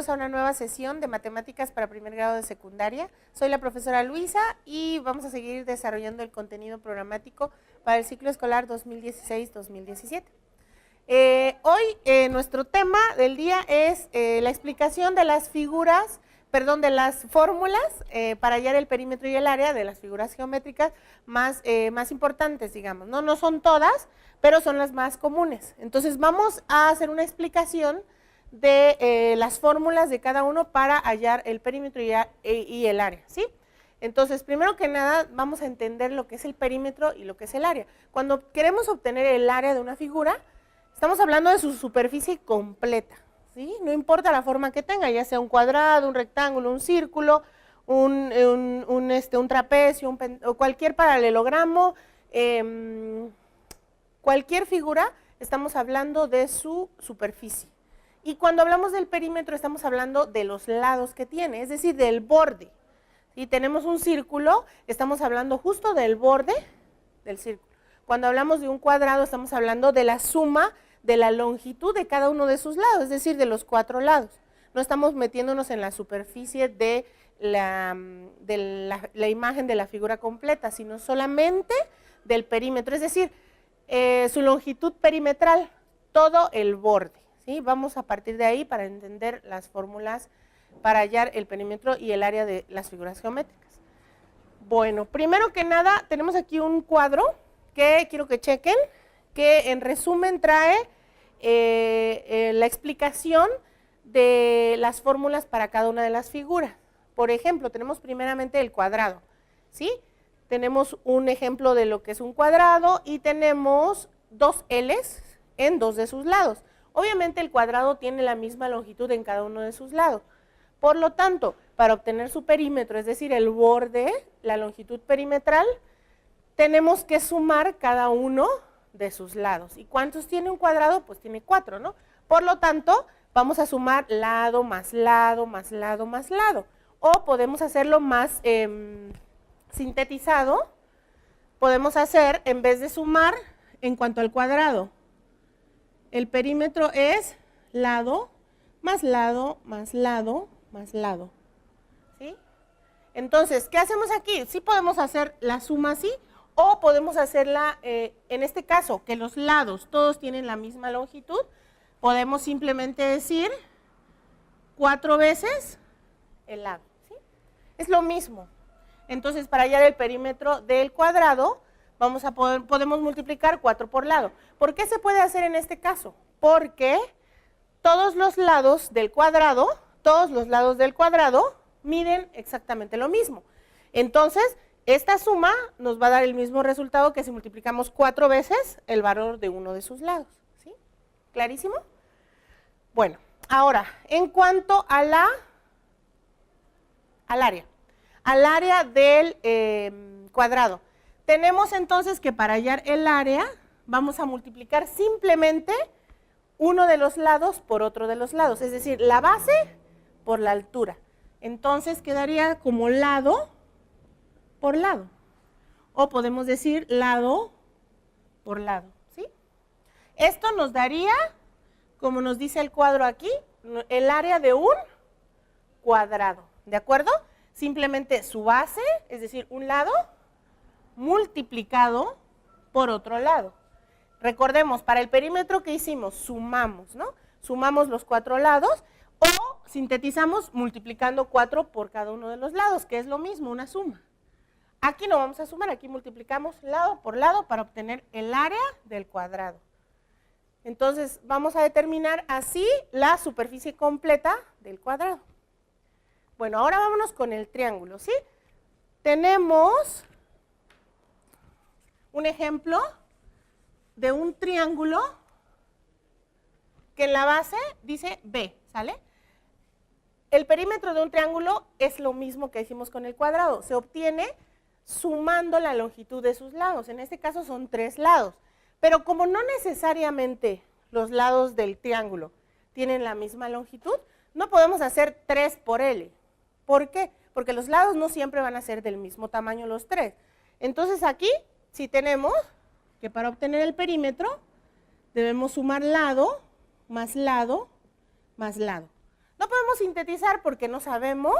bienvenidos a una nueva sesión de matemáticas para primer grado de secundaria. Soy la profesora Luisa y vamos a seguir desarrollando el contenido programático para el ciclo escolar 2016-2017. Hoy nuestro tema del día es la explicación de las figuras, de las fórmulas para hallar el perímetro y el área de las figuras geométricas más importantes, digamos. No son todas, pero son las más comunes. Entonces vamos a hacer una explicación de las fórmulas de cada uno para hallar el perímetro y el área, ¿sí? Entonces, primero que nada, vamos a entender lo que es el perímetro y lo que es el área. Cuando queremos obtener el área de una figura, estamos hablando de su superficie completa, ¿sí? No importa la forma que tenga, ya sea un cuadrado, un rectángulo, un círculo, un trapecio, o cualquier paralelogramo, cualquier figura, estamos hablando de su superficie. Y cuando hablamos del perímetro estamos hablando de los lados que tiene, es decir, del borde. Si tenemos un círculo, estamos hablando justo del borde del círculo. Cuando hablamos de un cuadrado, estamos hablando de la suma de la longitud de cada uno de sus lados, es decir, de los 4 lados. No estamos metiéndonos en la superficie de la imagen de la figura completa, sino solamente del perímetro, es decir, su longitud perimetral, todo el borde. ¿Sí? Vamos a partir de ahí para entender las fórmulas para hallar el perímetro y el área de las figuras geométricas. Bueno, primero que nada tenemos aquí un cuadro que quiero que chequen, que en resumen trae la explicación de las fórmulas para cada una de las figuras. Por ejemplo, tenemos primeramente el cuadrado, ¿sí? Tenemos un ejemplo de lo que es un cuadrado y tenemos dos L's en dos de sus lados. Obviamente el cuadrado tiene la misma longitud en cada uno de sus lados. Por lo tanto, para obtener su perímetro, es decir, el borde, la longitud perimetral, tenemos que sumar cada uno de sus lados. ¿Y cuántos tiene un cuadrado? Pues tiene 4, ¿no? Por lo tanto, vamos a sumar lado más lado más lado más lado. O podemos hacerlo más sintetizado. Podemos hacer, en vez de sumar, en cuanto al cuadrado, el perímetro es lado más lado más lado más lado, ¿sí? Entonces, ¿qué hacemos aquí? Sí podemos hacer la suma así, o podemos hacerla, en este caso, que los lados todos tienen la misma longitud, podemos simplemente decir 4 veces el lado, ¿sí? Es lo mismo. Entonces, para hallar el perímetro del cuadrado, podemos multiplicar 4 por lado. ¿Por qué se puede hacer en este caso? Porque todos los lados del cuadrado miden exactamente lo mismo. Entonces, esta suma nos va a dar el mismo resultado que si multiplicamos 4 veces el valor de uno de sus lados, ¿sí? ¿Clarísimo? Bueno, ahora, en cuanto a al área del cuadrado, tenemos entonces que para hallar el área vamos a multiplicar simplemente uno de los lados por otro de los lados, es decir, la base por la altura. Entonces quedaría como lado por lado. O podemos decir lado por lado, ¿sí? Esto nos daría, como nos dice el cuadro aquí, el área de un cuadrado, ¿de acuerdo? Simplemente su base, es decir, un lado, multiplicado por otro lado. Recordemos, para el perímetro que hicimos, sumamos, ¿no? Sumamos los 4 lados o sintetizamos multiplicando 4 por cada uno de los lados, que es lo mismo, una suma. Aquí no vamos a sumar, aquí multiplicamos lado por lado para obtener el área del cuadrado. Entonces, vamos a determinar así la superficie completa del cuadrado. Bueno, ahora vámonos con el triángulo, ¿sí? Tenemos un ejemplo de un triángulo que en la base dice B, ¿sale? El perímetro de un triángulo es lo mismo que hicimos con el cuadrado, se obtiene sumando la longitud de sus lados, en este caso son 3 lados, pero como no necesariamente los lados del triángulo tienen la misma longitud, no podemos hacer 3 por L. ¿Por qué? Porque los lados no siempre van a ser del mismo tamaño los 3. Entonces aquí sí tenemos que para obtener el perímetro debemos sumar lado más lado más lado. No No podemos sintetizar porque no sabemos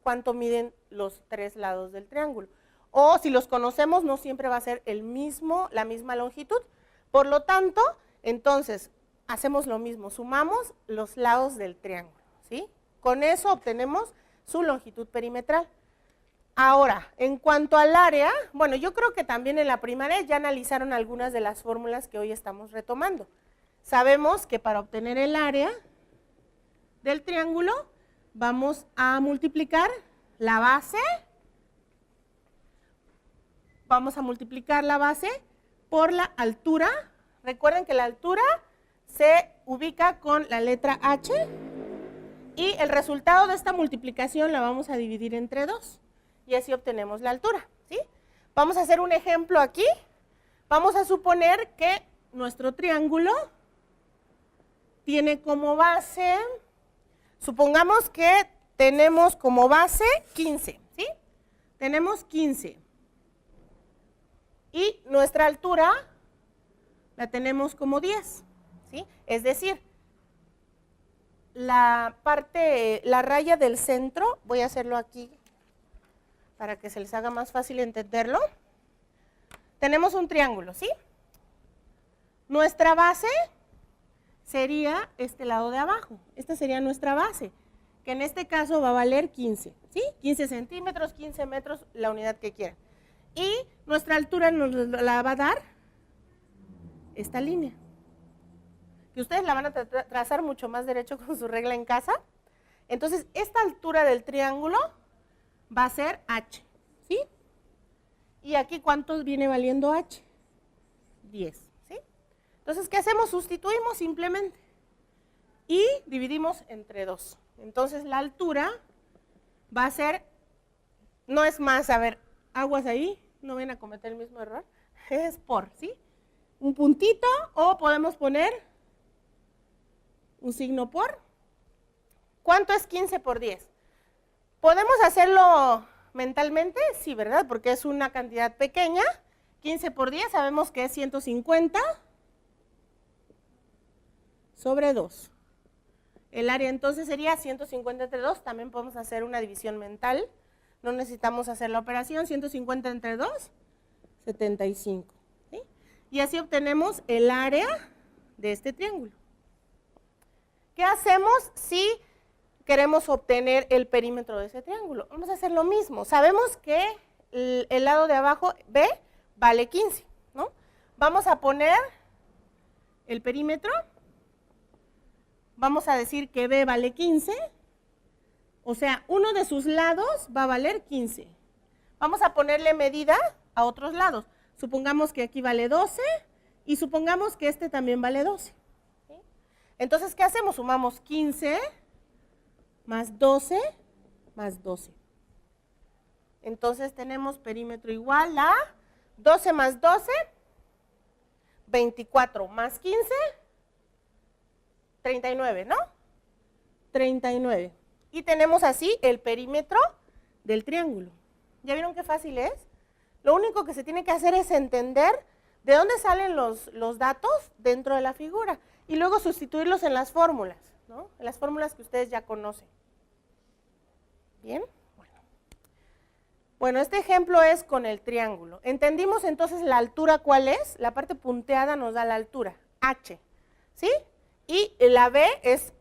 cuánto miden los tres lados del triángulo. O si los conocemos, no siempre va a ser la misma longitud. Por lo tanto, entonces, hacemos lo mismo, sumamos los lados del triángulo, ¿sí? Con eso obtenemos su longitud perimetral. Ahora, en cuanto al área, bueno, yo creo que también en la primaria ya analizaron algunas de las fórmulas que hoy estamos retomando. Sabemos que para obtener el área del triángulo, vamos a multiplicar la base. Vamos a multiplicar la base por la altura. Recuerden que la altura se ubica con la letra H y el resultado de esta multiplicación la vamos a dividir entre 2 y así obtenemos la altura, ¿sí? Vamos a hacer un ejemplo aquí. Vamos a suponer que nuestro triángulo tiene como base, supongamos que tenemos como base 15, ¿sí? Tenemos 15. Y nuestra altura la tenemos como 10, ¿sí? Es decir, la raya del centro, voy a hacerlo aquí para que se les haga más fácil entenderlo. Tenemos un triángulo, ¿sí? Nuestra base sería este lado de abajo. Esta sería nuestra base, que en este caso va a valer 15, ¿sí? 15 centímetros, 15 metros, la unidad que quieran. Y nuestra altura nos la va a dar esta línea, que ustedes la van a trazar mucho más derecho con su regla en casa. Entonces, esta altura del triángulo va a ser H, ¿sí? Y aquí, ¿cuánto viene valiendo H? 10, ¿sí? Entonces, ¿qué hacemos? Sustituimos simplemente y dividimos entre 2. Entonces, la altura va a ser, no es más, a ver, aguas ahí, no vayan a cometer el mismo error, es por, ¿sí? Un puntito o podemos poner un signo por. ¿Cuánto es 15 por 10? ¿Podemos hacerlo mentalmente? Sí, ¿verdad? Porque es una cantidad pequeña. 15 por 10 sabemos que es 150 sobre 2. El área entonces sería 150 entre 2. También podemos hacer una división mental. No necesitamos hacer la operación. 150 entre 2, 75. ¿Sí? Y así obtenemos el área de este triángulo. ¿Qué hacemos si queremos obtener el perímetro de ese triángulo? Vamos a hacer lo mismo. Sabemos que el lado de abajo, B, vale 15, ¿no? Vamos a poner el perímetro. Vamos a decir que B vale 15. O sea, uno de sus lados va a valer 15. Vamos a ponerle medida a otros lados. Supongamos que aquí vale 12 y supongamos que este también vale 12. ¿Sí? Entonces, ¿qué hacemos? Sumamos 15 más 12 más 12. Entonces, tenemos perímetro igual a 12 más 12, 24 más 15, 39, ¿no? 39. Y tenemos así el perímetro del triángulo. ¿Ya vieron qué fácil es? Lo único que se tiene que hacer es entender de dónde salen los datos dentro de la figura y luego sustituirlos en las fórmulas, ¿no? En las fórmulas que ustedes ya conocen. ¿Bien? Bueno, este ejemplo es con el triángulo. ¿Entendimos entonces la altura cuál es? La parte punteada nos da la altura, H, ¿sí? Y la B es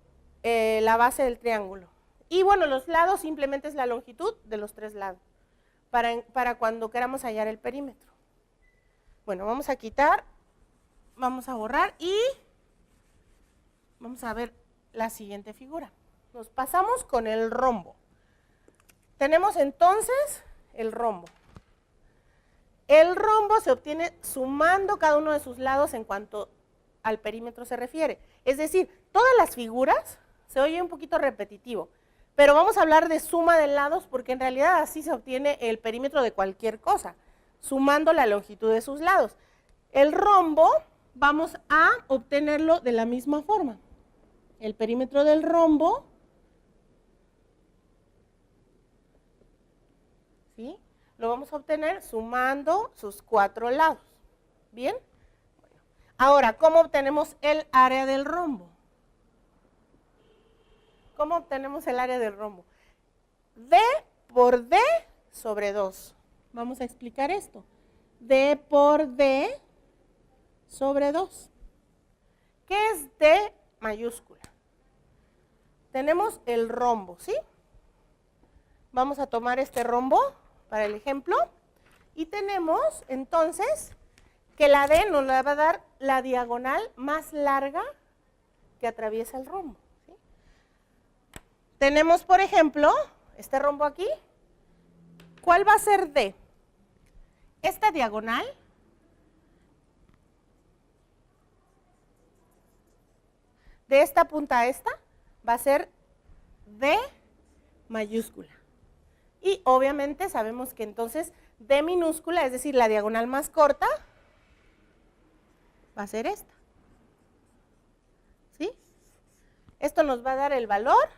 la base del triángulo. Y bueno, los lados simplemente es la longitud de los tres lados, para cuando queramos hallar el perímetro. Bueno, vamos a quitar, vamos a borrar y vamos a ver la siguiente figura. Nos pasamos con el rombo. Tenemos entonces el rombo. El rombo se obtiene sumando cada uno de sus lados en cuanto al perímetro se refiere. Es decir, todas las figuras, se oye un poquito repetitivo, pero vamos a hablar de suma de lados porque en realidad así se obtiene el perímetro de cualquier cosa, sumando la longitud de sus lados. El rombo vamos a obtenerlo de la misma forma. El perímetro del rombo, ¿sí? Lo vamos a obtener sumando sus cuatro lados. ¿Bien? Bueno, ahora, ¿cómo obtenemos el área del rombo? ¿Cómo obtenemos el área del rombo? D por D sobre 2. Vamos a explicar esto. D por D sobre 2. ¿Qué es D mayúscula? Tenemos el rombo, ¿sí? Vamos a tomar este rombo para el ejemplo. Y tenemos, entonces, que la D nos la va a dar la diagonal más larga que atraviesa el rombo, ¿sí? Tenemos, por ejemplo, este rombo aquí. ¿Cuál va a ser D? Esta diagonal de esta punta a esta va a ser D mayúscula. Y obviamente sabemos que entonces D minúscula, es decir, la diagonal más corta, va a ser esta. ¿Sí? Esto nos va a dar el valor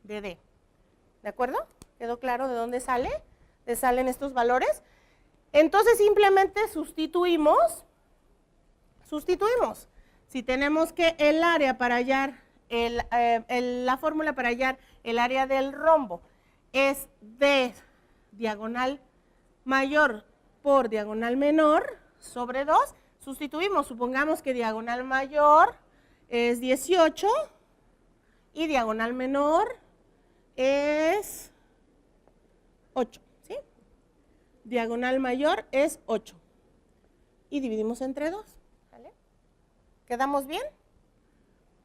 de D. ¿De acuerdo? ¿Quedó claro de dónde sale? ¿De salen estos valores? Entonces simplemente sustituimos. Si tenemos que el área para hallar, la fórmula para hallar el área del rombo es D diagonal mayor por diagonal menor sobre 2, sustituimos, supongamos que diagonal mayor es 18 y diagonal menor es 8, ¿sí? Diagonal mayor es 8 y dividimos entre 2, ¿vale? ¿Quedamos bien?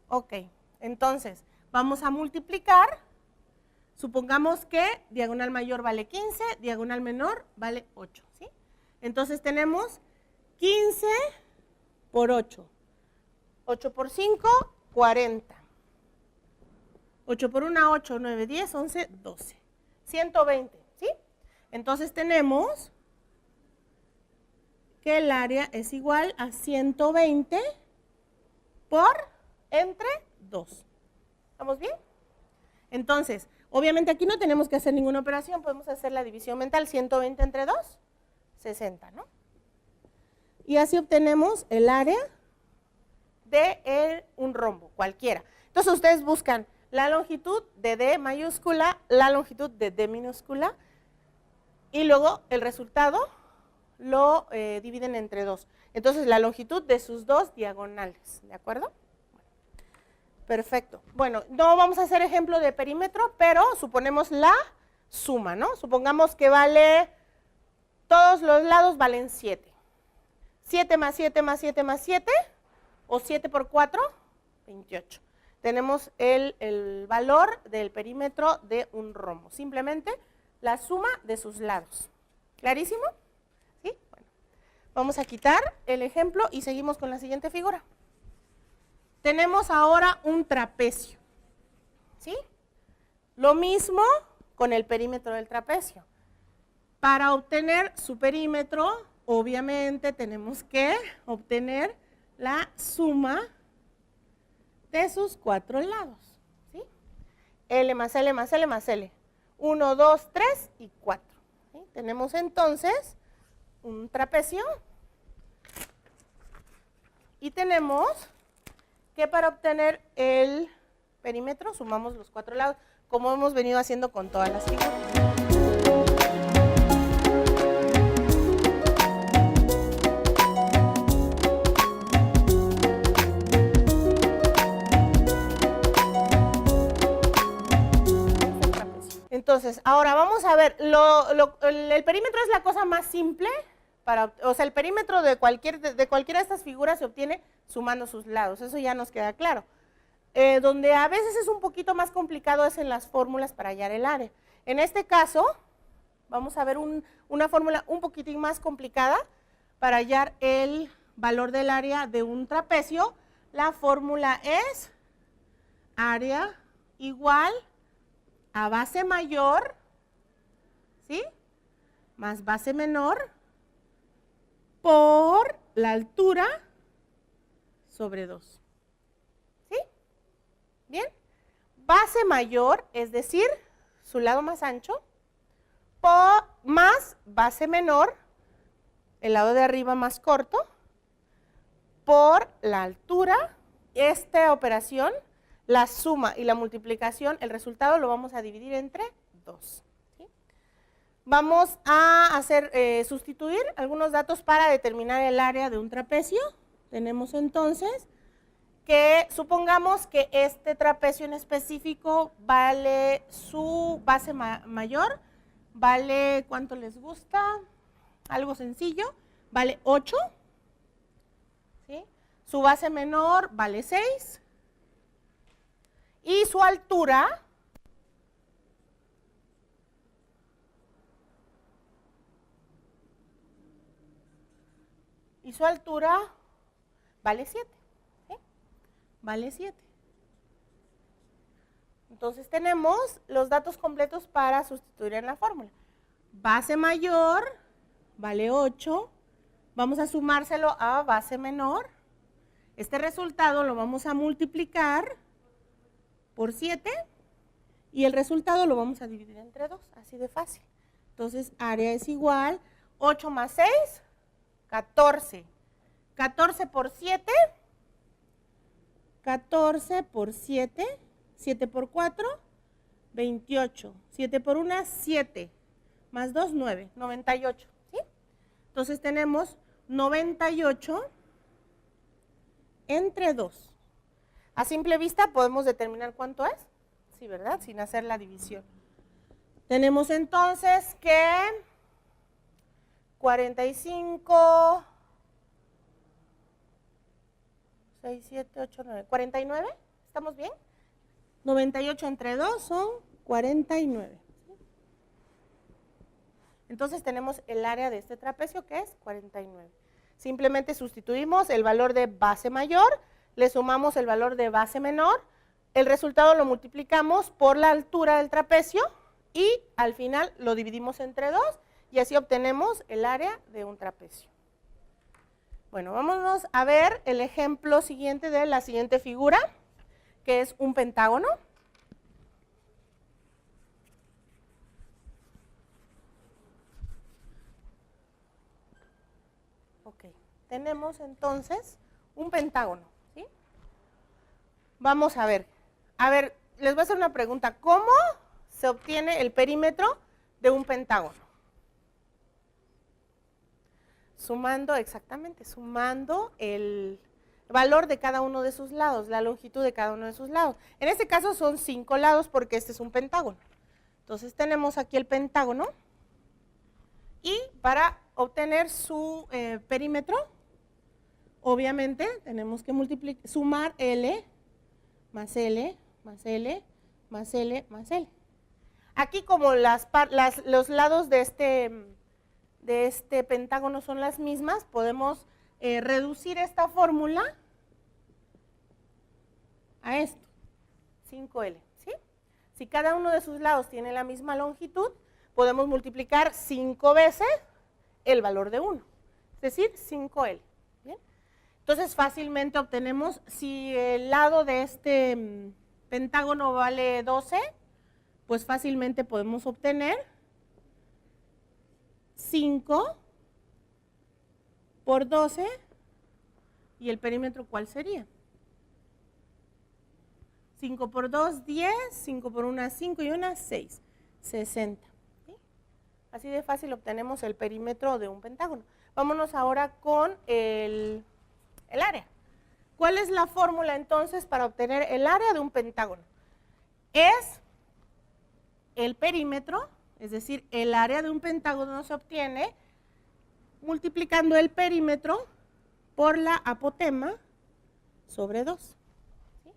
Ok, entonces vamos a multiplicar. Supongamos que diagonal mayor vale 15, diagonal menor vale 8, ¿sí? Entonces tenemos 15 por 8. 8 por 5, 40. 8 por 1, 8, 9, 10, 11, 12. 120, ¿sí? Entonces tenemos que el área es igual a 120 por entre 2. ¿Estamos bien? Entonces, obviamente aquí no tenemos que hacer ninguna operación, podemos hacer la división mental. 120 entre 2, 60, ¿no? Y así obtenemos el área de un rombo, cualquiera. Entonces ustedes buscan la longitud de D mayúscula, la longitud de D minúscula, y luego el resultado lo dividen entre 2. Entonces la longitud de sus dos diagonales, ¿de acuerdo? Perfecto. Bueno, no vamos a hacer ejemplo de perímetro, pero suponemos la suma, ¿no? Supongamos que vale, todos los lados valen 7. 7 más 7 más 7 más 7, o 7 por 4, 28. Tenemos el valor del perímetro de un rombo. Simplemente la suma de sus lados. ¿Clarísimo? ¿Sí? Bueno, vamos a quitar el ejemplo y seguimos con la siguiente figura. Tenemos ahora un trapecio, ¿sí? Lo mismo con el perímetro del trapecio. Para obtener su perímetro, obviamente tenemos que obtener la suma de sus 4 lados, ¿sí? L más L más L más L. 1, 2, 3 y 4. ¿Sí? Tenemos entonces un trapecio y tenemos que para obtener el perímetro sumamos los 4 lados, como hemos venido haciendo con todas las figuras. Entonces, ahora vamos a ver, el perímetro es la cosa más simple, o sea, el perímetro de cualquiera de estas figuras se obtiene sumando sus lados, eso ya nos queda claro. Donde a veces es un poquito más complicado es en las fórmulas para hallar el área. En este caso, vamos a ver una fórmula un poquitín más complicada para hallar el valor del área de un trapecio. La fórmula es área igual a base mayor, ¿sí? Más base menor por la altura sobre 2. ¿Sí? ¿Bien? Base mayor, es decir, su lado más ancho, más base menor, el lado de arriba más corto, por la altura. Esta operación la suma y la multiplicación, el resultado lo vamos a dividir entre 2. ¿Sí? Vamos a hacer, sustituir algunos datos para determinar el área de un trapecio. Tenemos entonces que supongamos que este trapecio en específico vale su base mayor, vale, ¿cuánto les gusta? Algo sencillo, vale 8, ¿sí? Su base menor vale 6 y su altura vale 7. Vale 7. Entonces tenemos los datos completos para sustituir en la fórmula. Base mayor vale 8. Vamos a sumárselo a base menor. Este resultado lo vamos a multiplicar por 7 y el resultado lo vamos a dividir entre 2. Así de fácil. Entonces área es igual 8 más 6, 14. 14 por 7. 14 por 7, 7 por 4, 28, 7 por 1, 7, más 2, 9, 98, ¿sí? Entonces tenemos 98 entre 2. A simple vista podemos determinar cuánto es, sí, ¿verdad? Sin hacer la división. Tenemos entonces que 45... 6, 7, 8, 9, 49, ¿estamos bien? 98 entre 2 son 49. Entonces tenemos el área de este trapecio que es 49. Simplemente sustituimos el valor de base mayor, le sumamos el valor de base menor, el resultado lo multiplicamos por la altura del trapecio y al final lo dividimos entre 2 y así obtenemos el área de un trapecio. Bueno, vámonos a ver el ejemplo siguiente de la siguiente figura, que es un pentágono. Ok, tenemos entonces un pentágono, ¿sí? Vamos a ver, les voy a hacer una pregunta. ¿Cómo se obtiene el perímetro de un pentágono? Sumando, exactamente, sumando el valor de cada uno de sus lados, la longitud de cada uno de sus lados. En este caso son 5 lados porque este es un pentágono. Entonces tenemos aquí el pentágono y para obtener su perímetro, obviamente tenemos que sumar L más L más L más L más L. Aquí como los lados de este pentágono son las mismas, podemos reducir esta fórmula a esto, 5L, ¿sí? Si cada uno de sus lados tiene la misma longitud, podemos multiplicar 5 veces el valor de 1, es decir, 5L. ¿Bien? Entonces fácilmente obtenemos, si el lado de este pentágono vale 12, pues fácilmente podemos obtener 5 por 12, ¿y el perímetro cuál sería? 5 por 2, 10, 5 por 1, 5 y 1, 6, 60. ¿Sí? Así de fácil obtenemos el perímetro de un pentágono. Vámonos ahora con el área. ¿Cuál es la fórmula entonces para obtener el área de un pentágono? Es el perímetro, es decir, el área de un pentágono se obtiene multiplicando el perímetro por la apotema sobre 2. ¿Sí?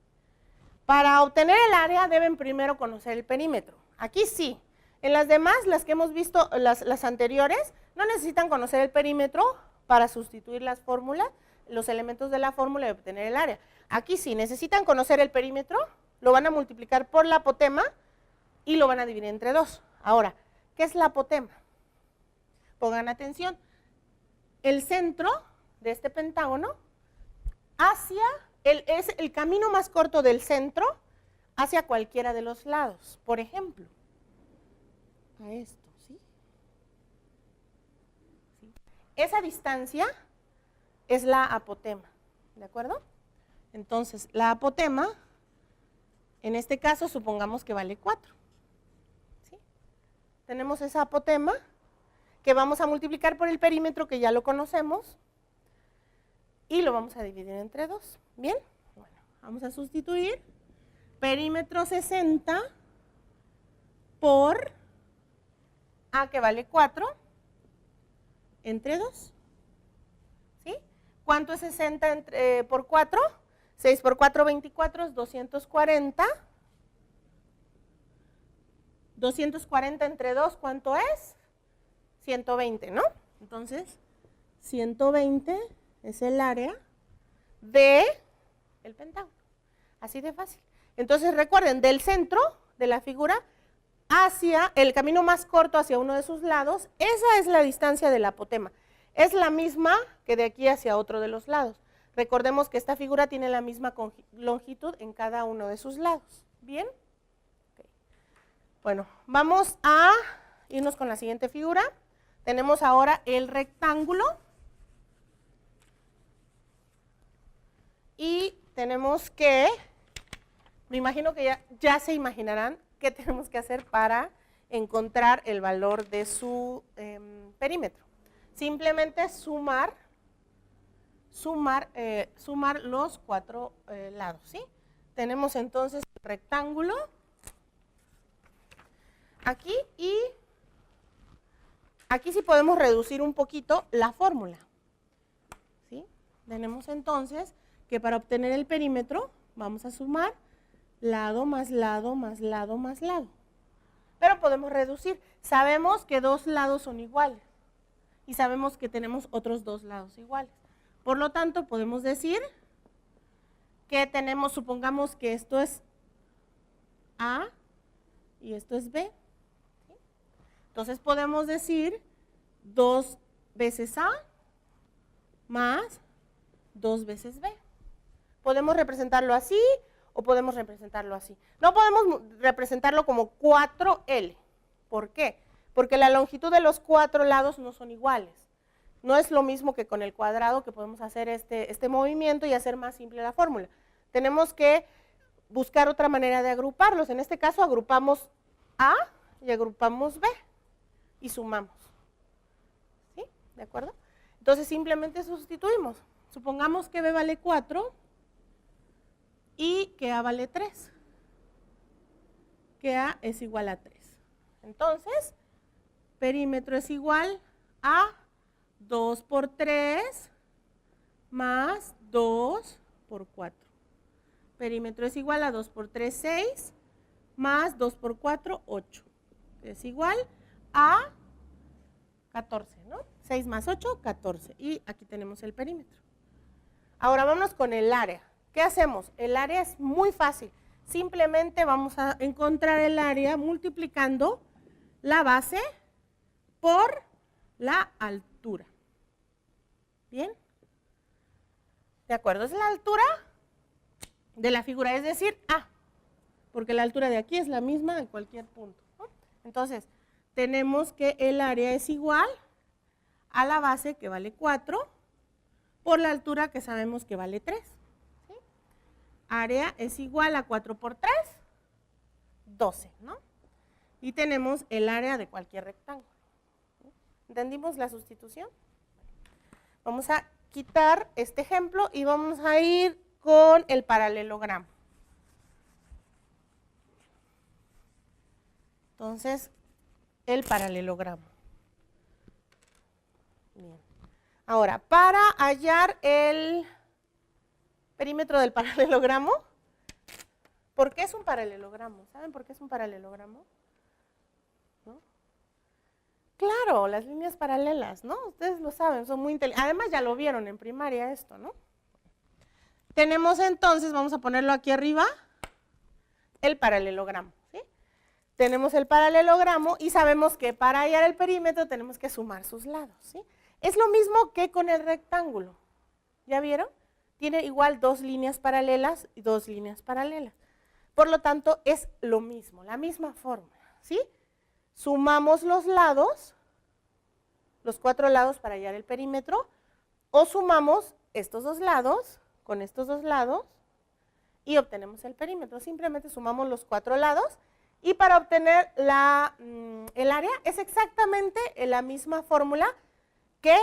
Para obtener el área deben primero conocer el perímetro. Aquí sí. En las demás, las que hemos visto, las anteriores, no necesitan conocer el perímetro para sustituir las fórmulas, los elementos de la fórmula y obtener el área. Aquí sí, necesitan conocer el perímetro, lo van a multiplicar por la apotema y lo van a dividir entre 2. Ahora, ¿qué es la apotema? Pongan atención. El centro de este pentágono es el camino más corto del centro hacia cualquiera de los lados. Por ejemplo, a esto, ¿sí? ¿Sí? Esa distancia es la apotema, ¿de acuerdo? Entonces, la apotema En este caso, supongamos que vale 4. ¿Sí? Tenemos esa apotema que vamos a multiplicar por el perímetro, que ya lo conocemos, y lo vamos a dividir entre 2. ¿Bien? Bueno, vamos a sustituir perímetro 60 por A, que vale 4, entre 2. ¿Sí? ¿Cuánto es 60 por 4? 6 por 4, 24, es 240. 240 entre 2, ¿cuánto es? 120, ¿no? Entonces, 120 es el área del pentágono. Así de fácil. Entonces, recuerden, del centro de la figura hacia el camino más corto hacia uno de sus lados, esa es la distancia del apotema. Es la misma que de aquí hacia otro de los lados. Recordemos que esta figura tiene la misma longitud en cada uno de sus lados. ¿Bien? Okay. Bueno, vamos a irnos con la siguiente figura. Tenemos ahora el rectángulo. Y tenemos que, me imagino que ya se imaginarán qué tenemos que hacer para encontrar el valor de su perímetro. Simplemente sumar los 4 lados, ¿sí? Tenemos entonces el rectángulo aquí, y aquí sí podemos reducir un poquito la fórmula, ¿sí? Tenemos entonces que para obtener el perímetro vamos a sumar lado más lado más lado más lado. Pero podemos reducir. Sabemos que 2 lados son iguales y sabemos que tenemos otros 2 lados iguales. Por lo tanto, podemos decir que tenemos, supongamos que esto es A y esto es B. ¿Sí? Entonces podemos decir 2 veces A más 2 veces B. Podemos representarlo así o podemos representarlo así. No podemos representarlo como 4L. ¿Por qué? Porque la longitud de los 4 lados no son iguales. No es lo mismo que con el cuadrado, que podemos hacer este movimiento y hacer más simple la fórmula. Tenemos que buscar otra manera de agruparlos. En este caso agrupamos A y agrupamos B y sumamos. ¿Sí? ¿De acuerdo? Entonces simplemente sustituimos. Supongamos que B vale 4 y que A vale 3. Que A es igual a 3. Entonces, perímetro es igual a 2 por 3 más 2 por 4. Perímetro es igual a 2 por 3, 6, más 2 por 4, 8. Es igual a 14, ¿no? 6 más 8, 14. Y aquí tenemos el perímetro. Ahora vámonos con el área. ¿Qué hacemos? El área es muy fácil. Simplemente vamos a encontrar el área multiplicando la base por la altura. ¿Bien? ¿De acuerdo? Es la altura de la figura, es decir, A, porque la altura de aquí es la misma en cualquier punto, ¿no? Entonces, tenemos que el área es igual a la base, que vale 4, por la altura, que sabemos que vale 3. ¿Sí? Área es igual a 4 por 3, 12, ¿no? Y tenemos el área de cualquier rectángulo. ¿Entendimos la sustitución? Vamos a quitar este ejemplo y vamos a ir con el paralelogramo. Entonces, el paralelogramo. Bien. Ahora, para hallar el perímetro del paralelogramo, ¿por qué es un paralelogramo? ¿Saben por qué es un paralelogramo? ¿No? Claro, las líneas paralelas, ¿no? Ustedes lo saben, son muy inteligentes. Además, ya lo vieron en primaria esto, ¿no? Tenemos entonces, vamos a ponerlo aquí arriba, el paralelogramo, ¿sí? Tenemos el paralelogramo y sabemos que para hallar el perímetro tenemos que sumar sus lados, ¿sí? Es lo mismo que con el rectángulo. ¿Ya vieron? Tiene igual 2 líneas paralelas y 2 líneas paralelas. Por lo tanto, es lo mismo, la misma fórmula, ¿sí? Sumamos los lados, los 4 lados para hallar el perímetro, o sumamos estos 2 lados con estos 2 lados y obtenemos el perímetro. Simplemente sumamos los 4 lados y para obtener el área es exactamente la misma fórmula que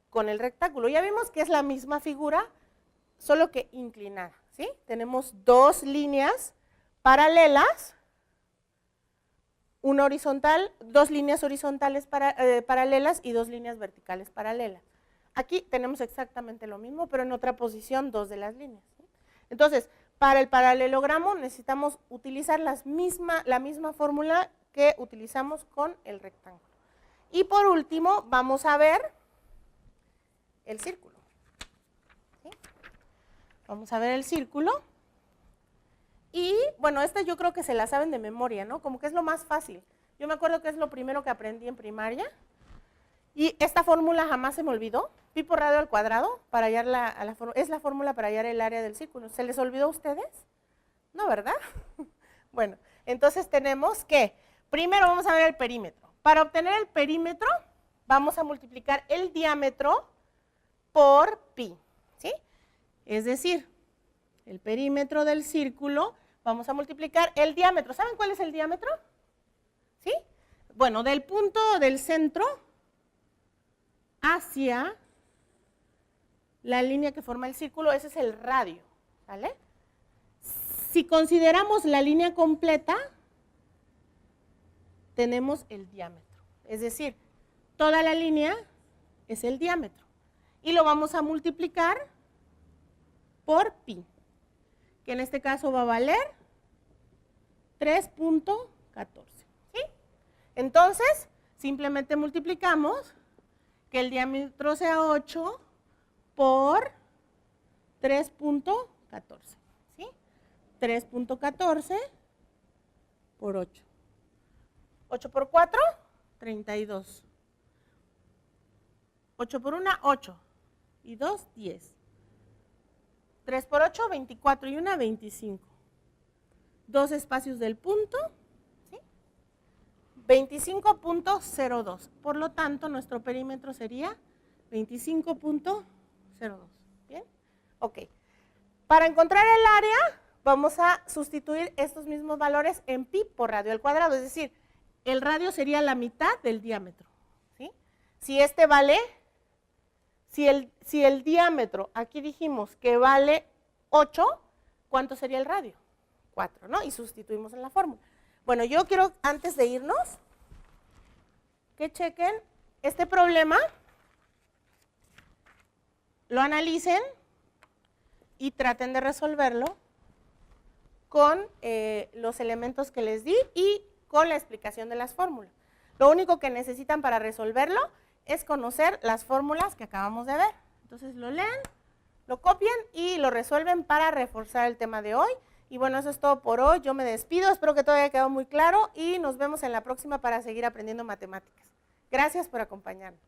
con el rectángulo. Ya vimos que es la misma figura, solo que inclinada, ¿sí? Tenemos dos líneas paralelas, una horizontal, dos líneas horizontales paralelas y dos líneas verticales paralelas. Aquí tenemos exactamente lo mismo, pero en otra posición, dos de las líneas, ¿sí? Entonces, para el paralelogramo necesitamos utilizar la misma fórmula que utilizamos con el rectángulo. Y por último, vamos a ver el círculo, ¿sí? Vamos a ver el círculo. Y bueno, esta yo creo que se la saben de memoria, ¿no? Como que es lo más fácil. Yo me acuerdo que es lo primero que aprendí en primaria. Y esta fórmula jamás se me olvidó. Pi por radio al cuadrado para hallar es la fórmula para hallar el área del círculo. ¿Se les olvidó a ustedes? No, ¿verdad? Bueno, entonces tenemos que, primero vamos a ver el perímetro. Para obtener el perímetro, vamos a multiplicar el diámetro por pi, ¿sí? Es decir, el perímetro del círculo, vamos a multiplicar el diámetro. ¿Saben cuál es el diámetro? ¿Sí? Bueno, del punto del centro hacia la línea que forma el círculo, ese es el radio, ¿vale? Si consideramos la línea completa, tenemos el diámetro. Es decir, toda la línea es el diámetro. Y lo vamos a multiplicar por pi, que en este caso va a valer 3.14, ¿sí? Entonces, simplemente multiplicamos que el diámetro sea 8 por 3.14, ¿sí? 3.14 por 8. 8 por 4, 32. 8 por 1, 8. Y 2, 10. 3 por 8, 24 y 1, 25. Dos espacios del punto, ¿sí? 25.02. Por lo tanto, nuestro perímetro sería 25.02. ¿Bien? Ok. Para encontrar el área, vamos a sustituir estos mismos valores en pi por radio al cuadrado. Es decir, el radio sería la mitad del diámetro, ¿sí? Si este vale... Si el diámetro, aquí dijimos que vale 8, ¿cuánto sería el radio? 4, ¿no? Y sustituimos en la fórmula. Bueno, yo quiero, antes de irnos, que chequen este problema, lo analicen y traten de resolverlo con los elementos que les di y con la explicación de las fórmulas. Lo único que necesitan para resolverlo es conocer las fórmulas que acabamos de ver. Entonces lo leen, lo copian y lo resuelven para reforzar el tema de hoy. Y bueno, eso es todo por hoy. Yo me despido, espero que todo haya quedado muy claro y nos vemos en la próxima para seguir aprendiendo matemáticas. Gracias por acompañarnos.